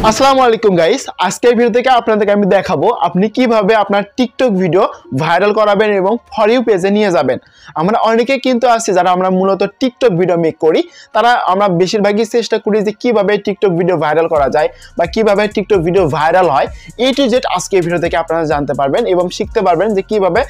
আসসালামু আলাইকুম গাইস, আজকের ভিডিও থেকে আপনাদেরকে আমি দেখাবো আপনি কিভাবে আপনার টিকটক ভিডিও ভাইরাল করাবেন এবং ফর ইউ পেজে নিয়ে যাবেন। আমরা অনেকে কিন্তু আছি যারা আমরা মূলত টিকটক ভিডিও মেক করি, তারা আমরা বেশিরভাগই চেষ্টা করি যে কিভাবে টিকটক ভিডিও ভাইরাল করা যায় বা কিভাবে টিকটক ভিডিও ভাইরাল হয়। এ টু জেড আজকের ভিডিও থেকে আপনারা জানতে পারবেন এবং শিখতে পারবেন যে কিভাবে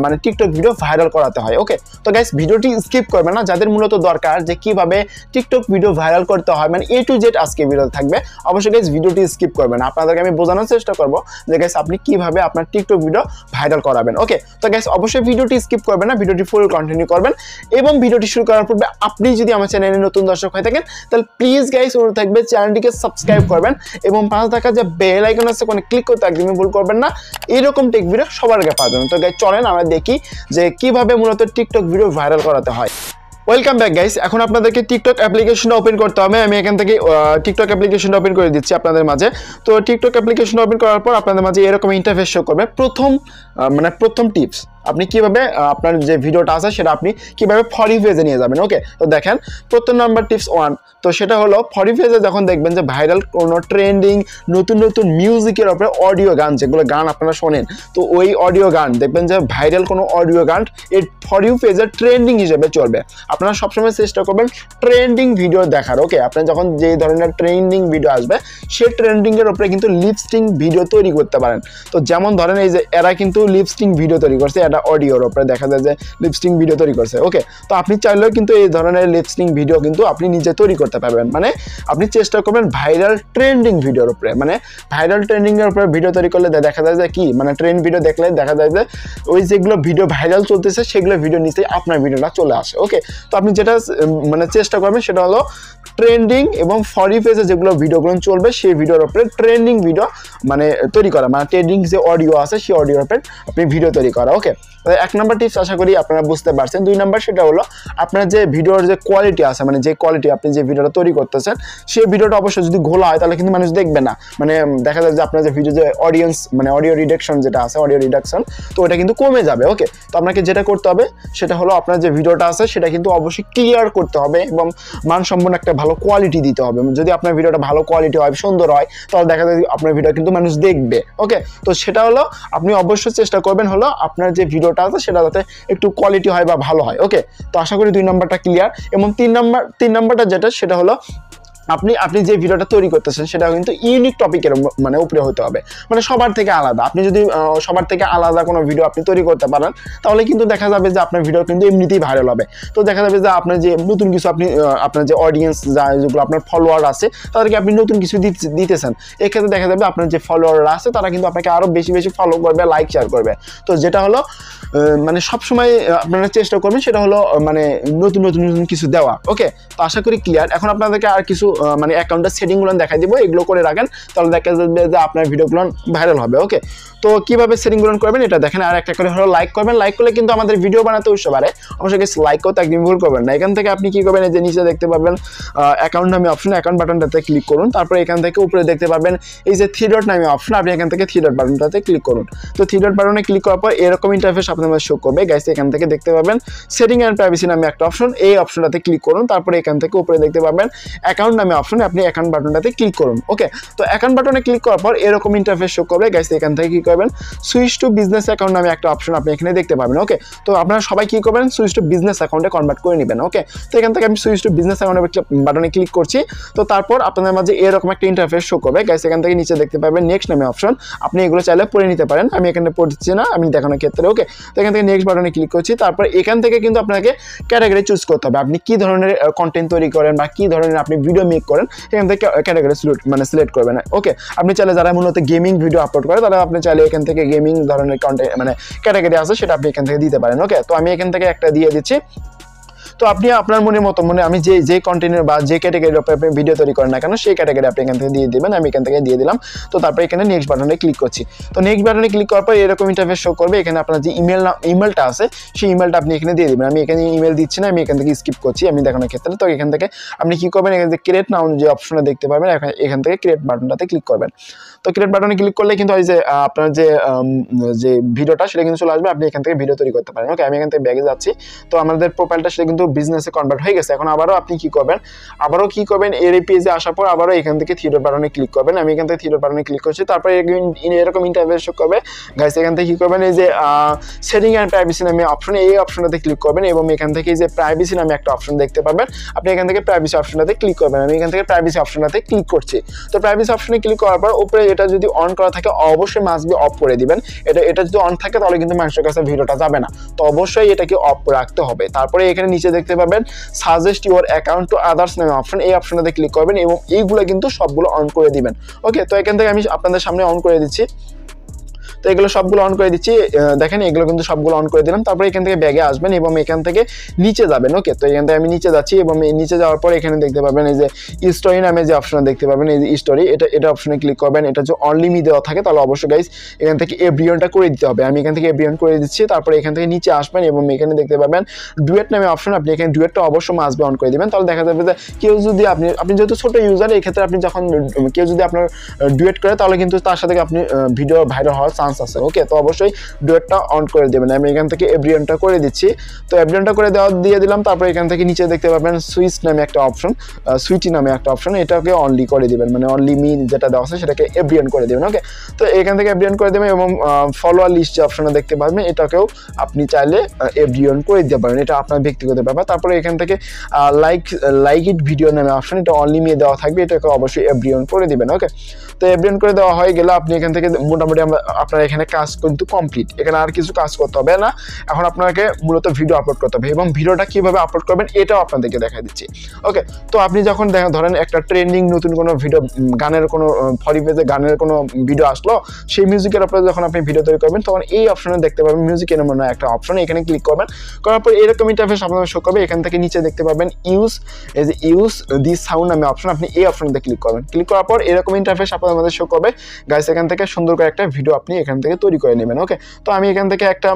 মানে টিকটক ভিডিও ভাইরাল করাতে হয়। ওকে, তো গাইস ভিডিওটি স্কিপ করবেন না, যাদের মূলত দরকার যে কিভাবে টিকটক ভিডিও ভাইরাল করতে হয়, মানে এ টু জেড আজকে ভিডিও থাকবে। অবশ্যই গাইস ভিডিওটি স্কিপ করবেন, আপনাদেরকে আমি বোঝানোর চেষ্টা করব যে গাইস আপনি কিভাবে আপনার টিকটক ভিডিও ভাইরাল করাবেন। ওকে, তো গাইস অবশ্যই ভিডিওটি স্কিপ করবেন না, ভিডিওটি ফুল কন্টিনিউ করবেন। এবং ভিডিওটি শুরু করার পূর্বে আপনি যদি আমার চ্যানেলে নতুন দর্শক হয়ে থাকেন তাহলে প্লিজ গাইস অনুরোধ থাকবে চ্যানেলটিকে সাবস্ক্রাইব করবেন এবং পাশে থাকা যে বেল আইকন আছে ওখানে ক্লিক করতে একদমই ভুল করবেন না, এরকম টেক ভিডিও সবার আগে পাওয়ার জন্য। তো গাইস চলেন আমরা দেখি যে কিভাবে মূলত টিকটক ভিডিও ভাইরাল করাতে হয়। ওয়েলকাম ব্যাক গাইস, এখন আপনাদেরকে টিকটক অ্যাপ্লিকেশনটা ওপেন করতে হবে। আমি এখান থেকে টিকটক অ্যাপ্লিকেশনটা ওপেন করে দিচ্ছি আপনাদের মাঝে। তো টিকটক অ্যাপ্লিকেশন ওপেন করার পর আপনাদের মাঝে এরকম ইন্টারফেস শো করবে। প্রথম টিপস, আপনি কিভাবে আপনার যে ভিডিওটা আছে সেটা আপনি কিভাবে ফর ইউ পেজে নিয়ে যাবেন। ওকে, তো দেখেন প্রথম নাম্বার টিপস 1, তো সেটা হলো ফর ইউ পেজে যখন দেখবেন যে ভাইরাল কোনো ট্রেন্ডিং নতুন নতুন মিউজিকের উপরে অডিও গান, যেগুলো গান আপনারা শোনেন, তো ওই অডিও গান দেখবেন যে ভাইরাল কোনো অডিও গান এর ফর ইউ পেজে ট্রেন্ডিং হিসেবে চলবে। আপনারা সবসময় চেষ্টা করবেন ট্রেন্ডিং ভিডিও দেখার। ওকে, আপনার যখন যে ধরনের ট্রেন্ডিং ভিডিও আসবে সেই ট্রেন্ডিংয়ের উপরে কিন্তু লিপস্টিং ভিডিও তৈরি করতে পারেন। তো যেমন ধরেন এই যে এরা কিন্তু লিপস্টিং ভিডিও তৈরি করছে, এটা অডিওর উপরে দেখা যায় যে লিপস্টিং ভিডিও তৈরি করছে। ওকে, তো আপনি চাইলেও কিন্তু এই ধরনের লিপস্টিং ভিডিও কিন্তু আপনি নিজে তৈরি করতে পারবেন। মানে আপনি চেষ্টা করবেন ভাইরাল ট্রেন্ডিং ভিডিওর উপরে, মানে ভাইরাল ট্রেন্ডিং এর উপরে ভিডিও তৈরি করলে দেখা যায় যে কি, মানে ট্রেন্ড ভিডিও দেখলে দেখা যায় যে ওই যেগুলো ভিডিও ভাইরাল চলতেছে সেগুলো ভিডিও নিচে আপনার ভিডিওটা চলে আসে। ওকে, তো আপনি যেটা মানে চেষ্টা করবেন সেটা হলো ট্রেন্ডিং এবং ফর ইউ পেজে যেগুলো ভিডিওগুলো চলবে সেই ভিডিওর উপরে ট্রেন্ডিং ভিডিও মানে তৈরি করা, মানে ট্রেন্ডিং যে অডিও আছে সেই অডিওর উপরে আপনি ভিডিও তৈরি করা। ওকে, এক নাম্বার টিপস আশা করি আপনারা বুঝতে পারছেন। 2 নাম্বার সেটা হলো আপনার যে ভিডিওর যে কোয়ালিটি আছে, মানে যে কোয়ালিটি আপনি যে ভিডিওটা তৈরি করতেছেন সেই ভিডিওটা অবশ্যই যদি ঘোলা হয় তাহলে কিন্তু মানুষ দেখবে না। মানে দেখা যায় যে আপনার যে ভিডিও যে অডিয়েন্স মানে অডিও রিডাকশন যেটা আছে, অডিও রিডাকশন, তো ওটা কিন্তু কমে যাবে। ওকে, তো আপনাকে যেটা করতে হবে সেটা হলো আপনার যে ভিডিওটা আছে সেটা কিন্তু অবশ্যই ক্লিয়ার করতে হবে এবং মানসম্পন্ন একটা ভালো কোয়ালিটি দিতে হবে। যদি আপনার ভিডিওটা ভালো কোয়ালিটি হয়, সুন্দর হয়, তাহলে দেখা যায় আপনার ভিডিও কিন্তু মানুষ দেখবে। ওকে, তো সেটা হলো আপনি অবশ্যই চেষ্টা করবেন হলো আপনার যে ভিডিওটা আছে সেটা যাতে একটু কোয়ালিটি হয় বা ভালো হয়। ওকে, তো আশা করি 2 নাম্বারটা ক্লিয়ার। এবং 3 নাম্বারটা যেটা সেটা হলো আপনি যে ভিডিওটা তৈরি করতেছেন সেটা কিন্তু ইউনিক টপিকের মানে উপরে হতে হবে, মানে সবার থেকে আলাদা। আপনি যদি সবার থেকে আলাদা কোনো ভিডিও আপনি তৈরি করতে পারেন তাহলে কিন্তু দেখা যাবে যে আপনার ভিডিও কিন্তু এমনিতেই ভাইরাল হবে। তো দেখা যাবে যে আপনার যে নতুন কিছু আপনি আপনার যে অডিয়েন্স যেগুলো আপনার ফলোয়ার আছে তাদেরকে আপনি নতুন কিছু দিতেছেন, এক্ষেত্রে দেখা যাবে আপনার যে ফলোয়াররা আছে তারা কিন্তু আপনাকে আরও বেশি বেশি ফলো করবে, লাইক শেয়ার করবে। তো যেটা হলো মানে সবসময় আপনারা চেষ্টা করবেন সেটা হলো মানে নতুন নতুন নতুন কিছু দেওয়া। ওকে, তো আশা করি ক্লিয়ার। এখন আপনাদেরকে আর কিছু মানে অ্যাকাউন্টের সেটিংগুলো দেখাই দিব, এগুলো করে রাখেন তাহলে দেখা যাবে যে আপনার ভিডিওগুলো ভাইরাল হবে। ওকে, তো কিভাবে সেটিংগুলো করবেন এটা দেখেন। আর একটা করে হলো লাইক করবেন, লাইক করলে কিন্তু আমাদের ভিডিও বানাতে উৎসাহ বাড়ে। অবশ্যই লাইক করতে একদম ভুল করবেন না। এখান থেকে আপনি কি করবেন, এই যে নিচে দেখতে পাবেন অ্যাকাউন্ট নামে অপশন, অ্যাকাউন্ট বাটনটাতে ক্লিক করুন। তারপরে এখান থেকে উপরে দেখতে পাবেন এই যে 3 ডট নামে অপশন, আপনি এখান থেকে 3 ডট বাটনটাতে ক্লিক করুন। তো 3 ডট বাটনে ক্লিক করার পর এরকম ইন্টারফেস আপনাদের শো করবে। গাইস এখান থেকে দেখতে পাবেন সেটিং এন্ড প্রাইভেসি নামে একটা অপশন, এই অপশনটাতে ক্লিক করুন। তারপরে এখান থেকে উপরে দেখতে পাবেন অ্যাকাউন্ট নামে অপশন, আপনি অ্যাকাউন্ট বাটনটাতে ক্লিক করুন। ওকে, তো অ্যাকাউন্ট বাটনে ক্লিক করার পর এরকম ইন্টারফেস শো করবে। গাইস এখান থেকে কি করবেন, সুইচ টু বিজনেস অ্যাকাউন্ট নামে একটা অপশন আপনি এখানে দেখতে পাবেন। ওকে, তো আপনারা সবাই কি করবেন, সুইচ টু বিজনেস অ্যাকাউন্টে কনভার্ট করে নেবেন। ওকে, তো এখান থেকে আমি সুইচ টু বিজনেস অ্যাকাউন্ট বাটনে ক্লিক করছি। তো তারপর আপনাদের মাঝে এরকম একটা ইন্টারফেস শো করবে। গাইস এখান থেকে নিচে দেখতে পাবেন নেক্সট নামে অপশন, আপনি এগুলো চাইলে পড়ে নিতে পারেন, আমি এখানে পড়ছি না, আমি দেখানোর ক্ষেত্রে। ওকে, তো এখান থেকে নেক্সট বাটনে ক্লিক করছি। তারপর এখান থেকে কিন্তু আপনাকে ক্যাটাগরি চুজ করতে হবে, আপনি কি ধরনের কন্টেন্ট তৈরি করেন বা কি ধরনের আপনি ভিডিও মেক করেন, এখান থেকে ক্যাটাগরি সিলেক্ট করবেন। ওকে, আপনি চাইলে যারা মূলত গেমিং ভিডিও আপলোড করে তারা আপনি চাইলে এখান থেকে গেমিং ধরনের কন্টেন্ট মানে ক্যাটাগরি আছে সেটা আপনি এখান থেকে দিতে পারেন। ওকে, তো আমি এখান থেকে একটা দিয়ে দিচ্ছি। তো আপনি আপনার মনের মতো আমি যে কন্টেন্টের বা যে ক্যাটাগরির উপরে আপনি ভিডিও তৈরি করেন না কেন সেই ক্যাটাগরি আপনি এখান থেকে দিয়ে দিবেন, আমি এখান থেকে দিয়ে দিলাম। তো তারপরে এখানে নেক্সট বাটনে ক্লিক করছি। তো নেক্সট বাটনে ক্লিক করার পর এরকম ইন্টারফেস শো করবে। এখানে আপনার যে ইমেলটা আছে সেই ইমেলটা আপনি এখানে দিয়ে দিবেন, আমি এখানে ইমেল দিচ্ছি না, আমি এখান থেকে স্কিপ করছি আমি দেখানোর ক্ষেত্রে। তো এখান থেকে আপনি কি করবেন, এখান থেকে ক্রিয়েট নাও যে অপশনটা দেখতে পাবেন, এখান থেকে ক্রিয়েট বাটনটাতে ক্লিক করবেন। তো ক্রিয়েট বাটনে ক্লিক করলে কিন্তু ওই যে আপনার যে ভিডিওটা সেটা কিন্তু চলে আসবে, আপনি এখান থেকে ভিডিও তৈরি করতে পারেন। ওকে, আমি এখান থেকে ব্যাগে যাচ্ছি। তো আমাদের প্রোফাইলটা সেটা কিন্তু কিন্তু বিজনেসে কনভার্ট হয়ে গেছে। এখন আবারও আপনি কি করবেন এর পেজে আসার পর আবারও এখান থেকে থ্রি ডট বাটনে ক্লিক করবেন। আমি এখান থেকে থ্রি ডট বাটনে ক্লিক করছি, তারপরে এরকম ইন্টারফেস শো করবে গাইস। এখান থেকে কি করবেন, এই যে সেটিং অ্যান্ড প্রাইভেসি নামে অপশন, এই অপশনটাতে ক্লিক করবেন এবং এখান থেকে এই যে প্রাইভেসি নামে একটা অপশন দেখতে পাবেন, আপনি এখান থেকে প্রাইভেসি অপশনটাতে ক্লিক করবেন। আমি এখান থেকে প্রাইভেসি অপশনটাতে ক্লিক করছি। তো প্রাইভেসি অপশনে ক্লিক করার পর উপরে এটা যদি অন করা থাকে অবশ্যই মাস্ট বি অফ করে দিবেন। এটা যদি অন থাকে তাহলে কিন্তু মানুষের কাছে ভিডিওটা যাবে না, তো অবশ্যই এটাকে অফ রাখতে হবে। তারপরে এখানে নিচে দেখতে পাবেন suggest your account to others নামে অপশন, এই অপশনটাতে ক্লিক করবেন এবং এইগুলো কিন্তু সবগুলো অন করে দিবেন। ওকে, তো এখান থেকে আমি আপনাদের সামনে অন করে দিচ্ছি। তো এগুলো সবগুলো অন করে দিচ্ছি, দেখেন এগুলো কিন্তু সবগুলো অন করে দিলাম। তারপরে এখান থেকে ব্যাগে আসবেন এবং এখান থেকে নিচে যাবেন। ওকে, তো এখান থেকে আমি নিচে যাচ্ছি এবং নিচে যাওয়ার পর এখানে দেখতে পাবেন এই যে স্টোরি নামে যে অপশন দেখতে পাবেন, এই যে স্টোরি, এটা অপশনে ক্লিক করবেন। এটা যদি অনলি মি দেওয়া থাকে তাহলে অবশ্যই গাইস এখান থেকে এভরিওয়ানটা করে দিতে হবে। আমি এখান থেকে এভরিওয়ান করে দিচ্ছি। তারপরে এখান থেকে নিচে আসবেন এবং এখানে দেখতে পাবেন ডুয়েট নামে অপশন, আপনি এখানে ডুয়েটটা অবশ্যই মাস্ট বি অন করে দিবেন। তাহলে দেখা যাবে যে কেউ যদি আপনি যেহেতু ছোট ইউজার, এই ক্ষেত্রে আপনি যখন কেউ যদি আপনার ডুয়েট করে তাহলে কিন্তু তার সাথে আপনি ভিডিও ভাইরাল হওয়ার চান্স আছে। ওকে, তো অবশ্যই ডুয়েটটা অন করে দেবেন। আমি এখান থেকে এভরিওয়ানটা করে দিচ্ছি। তো এভরিওয়ানটা করে দিয়ে দিলাম। তারপর এখান থেকে নিচে দেখতে পাবেন সুইচ নামে একটা অপশন, সুইটি নামে একটা অপশন, এটাকে অনলি করে দিবেন, মানে অনলি মি যেটা দেওয়া আছে সেটাকে এভরিওয়ান করে দেবেন। ওকে, তো এখান থেকে এভরিওয়ান করে দেবেন এবং ফলোয়ার লিস্ট যে অপশনটা দেখতে পাবেন এটাকেও আপনি চাইলে এভরিওয়ান করে দিতে পারেন, এটা আপনার ব্যক্তিগত ব্যাপার। তারপরে এখান থেকে লাইক ইট ভিডিও নামে অপশন, এটা অনলি মি দেওয়া থাকবে, এটাকে অবশ্যই এভরিওয়ান করে দিবেন। ওকে, তো এভরিওয়ান করে দেওয়া হয়ে গেলে আপনি এখান থেকে মোটামুটি আপনার এখানে কাজ কিন্তু কমপ্লিট, এখানে আর কিছু কাজ করতে হবে না। এখন আপনাকে মূলত ভিডিও আপলোড করতে হবে এবং ভিডিওটা কিভাবে আপলোড করবেন এটাও আপনাদেরকে দেখা দিচ্ছি। ওকে, তো আপনি যখন ধরেন একটা ট্রেন্ডিং নতুন কোনো ভিডিও, গানের কোনো ফরি পেজে গানের কোনো ভিডিও আসলো, সেই মিউজিকের উপরে যখন আপনি ভিডিও তৈরি করবেন তখন এই অপশনে দেখতে পাবেন মিউজিকের মনে একটা অপশন, এখানে ক্লিক করবেন। করার পর এরকম ইন্টারফেস আপনাদের শো করবে। এখান থেকে নিচে দেখতে পাবেন ইউজ দিস সাউন্ড নামে অপশন, আপনি এই অপশনটাতে ক্লিক করবেন। ক্লিক করার পর এরকম ইন্টারফেস আপনাদের মধ্যে শো করবে গাইস। এখান থেকে সুন্দর করে একটা ভিডিও আপনি এখান থেকে তৈরি করে নেবেন। ওকে, তো আমি এখান থেকে একটা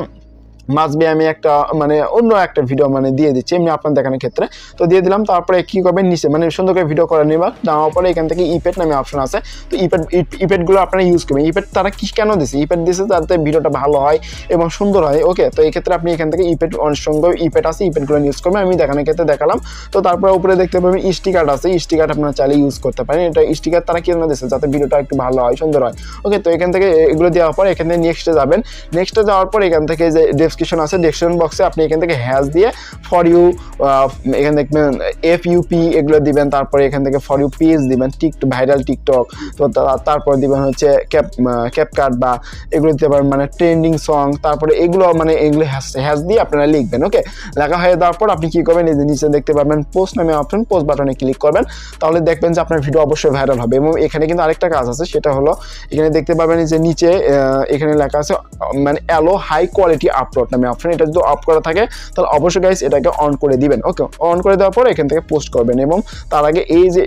মাসবি আমি একটা মানে অন্য একটা ভিডিও মানে দিয়ে দিচ্ছি এমনি আপনার দেখানোর ক্ষেত্রে, তো দিয়ে দিলাম। তারপরে কী করবেন, নিচে মানে সুন্দর করে ভিডিও করে নেবার নেওয়ার পরে এখান থেকে ইপেড নামে অপশন আছে, তো ইপেডগুলো আপনারা ইউজ করবেন। ইপেড তারা কি কেন দিচ্ছে, ইপেড দিচ্ছে যাতে ভিডিওটা ভালো হয় এবং সুন্দর হয়। ওকে, তো এই ক্ষেত্রে আপনি এখান থেকে ইপেড সঙ্গে ইপেড আছে, ইপেডগুলো ইউজ করবেন, আমি দেখানোর ক্ষেত্রে দেখালাম। তো তারপরে উপরে দেখতে পাবেন স্টিকার আছে, স্টিকার আপনারা চাইলে ইউজ করতে পারেন। এটা স্টিকার তারা কেন দিচ্ছে যাতে ভিডিওটা একটু ভালো হয়, সুন্দর হয়। ওকে, তো এখান থেকে এগুলো দেওয়ার পর এখান থেকে নেক্সটে যাবেন। নেক্সটে যাওয়ার পর এখান থেকে যে ডেসক্রিপশন আছে, ডেসক্রিপশন বক্সে আপনি এখান থেকে হ্যাশ দিয়ে ফর ইউ, এখানে দেখবেন FUP এগুলো দিবেন। তারপরে এখান থেকে ফর ইউ পেজ দিবেন, ভাইরাল টিকটক, তো তারপর দিবেন হচ্ছে ক্যাপকাট বা এগুলো দিতে পারেন মানে ট্রেন্ডিং সং। তারপরে এগুলো হ্যাশ দিয়ে আপনারা লিখবেন। ওকে, লেখা হয়ে যাওয়ার পর আপনি কি করবেন, এই যে নিচে দেখতে পাবেন পোস্ট নামে অপশন, পোস্ট বাটনে ক্লিক করবেন। তাহলে দেখবেন যে আপনার ভিডিও অবশ্যই ভাইরাল হবে। এবং এখানে কিন্তু আরেকটা কাজ আছে, সেটা হলো এখানে দেখতে পাবেন যে নিচে এখানে লেখা আছে মানে অ্যালো হাই কোয়ালিটি আপলোড নামে অপশন, এটা যদি অফ করা থাকে তাহলে অবশ্যই গাইস এটাকে অন করে দিবেন। ওকে, অন করে দেওয়ার পর এখান থেকে পোস্ট করবেন এবং তার আগে এই যে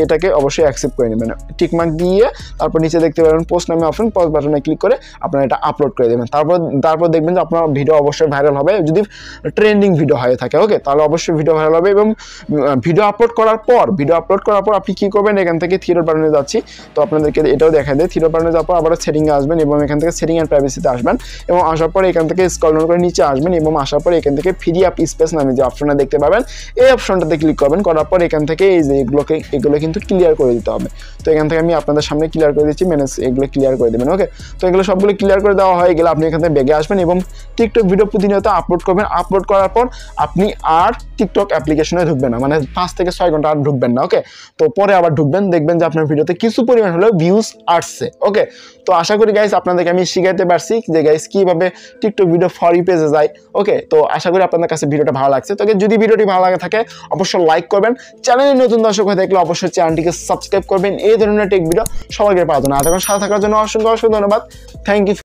এটাকে অবশ্যই অ্যাকসেপ্ট করে নেবেন, টিকমার্ক দিয়ে। তারপর নিচে দেখতে পাবেন পোস্ট নামে অপশন, পোস্ট বাটনে ক্লিক করে আপনারা এটা আপলোড করে দেবেন। তারপর দেখবেন যে আপনার ভিডিও অবশ্যই ভাইরাল হবে যদি ট্রেন্ডিং ভিডিও হয়ে থাকে। ওকে, তাহলে অবশ্যই ভিডিও ভাইরাল হবে। এবং ভিডিও আপলোড করার পর আপনি কি করবেন, এখান থেকে থ্রি ডট বাটনে যাচ্ছি, তো আপনাদেরকে এটাও দেখা দেয়। থ্রি ডট বাটনে যাওয়ার পর আবার সেটিংয়ে আসবেন এবং এখান থেকে সেটিং অ্যান্ড প্রাইভেসিতে আসবেন এবং আসার পর এখান থেকে স্ক্রল ডাউন করে নিচে আসবেন এবং আসার পর এখান থেকে ফ্রি আপ স্পেস নামে যে অপশনটা দেখতে পাবেন, এই অপশনটাতে ক্লিক করবেন। করার পর এখান থেকে এই যে এগুলো কিন্তু ক্লিয়ার করে দিতে হবে। তো এখান থেকে আমি আপনাদের সামনে ক্লিয়ার করে দিচ্ছি, এগুলো ক্লিয়ার করে দেবেন। ওকে, তো এগুলো সবগুলো ক্লিয়ার করে দেওয়া হয়ে গেলে আপনি এখান থেকে ব্যাগে আসবেন এবং টিকটক ভিডিও প্রতিনিয়ত আপলোড করবেন। আপলোড করার পর আপনি আর টিকটক অ্যাপ্লিকেশনে ঢুকবেন না, মানে 5 থেকে 6 ঘন্টা আর ঢুকবেন না। ওকে, তো পরে আবার ঢুকবেন, দেখবেন যে আপনার ভিডিওতে কিছু পরিমাণ হলেও ভিউজ আসছে। ওকে, তো আশা করি গাইস আপনাদেরকে আমি শিখাইতে পারছি যে গাইস কিভাবে টিকটক ভিডিও ফর ইউ পেজে যায়। ওকে, তো আশা করি আপনাদের কাছে ভিডিওটা ভালো লাগছে। তো যদি ভিডিওটি ভালো লাগে থাকে অবশ্যই লাইক করবেন, চ্যানেলে নতুন দর্শক হয়ে থাকলে অবশ্যই চ্যানেলটিকে সাবস্ক্রাইব করবেন এই ধরনের টেক ভিডিও সবাইকে পাওয়ার জন্য। আর সাথে থাকার জন্য অসংখ্য ধন্যবাদ। Thank you.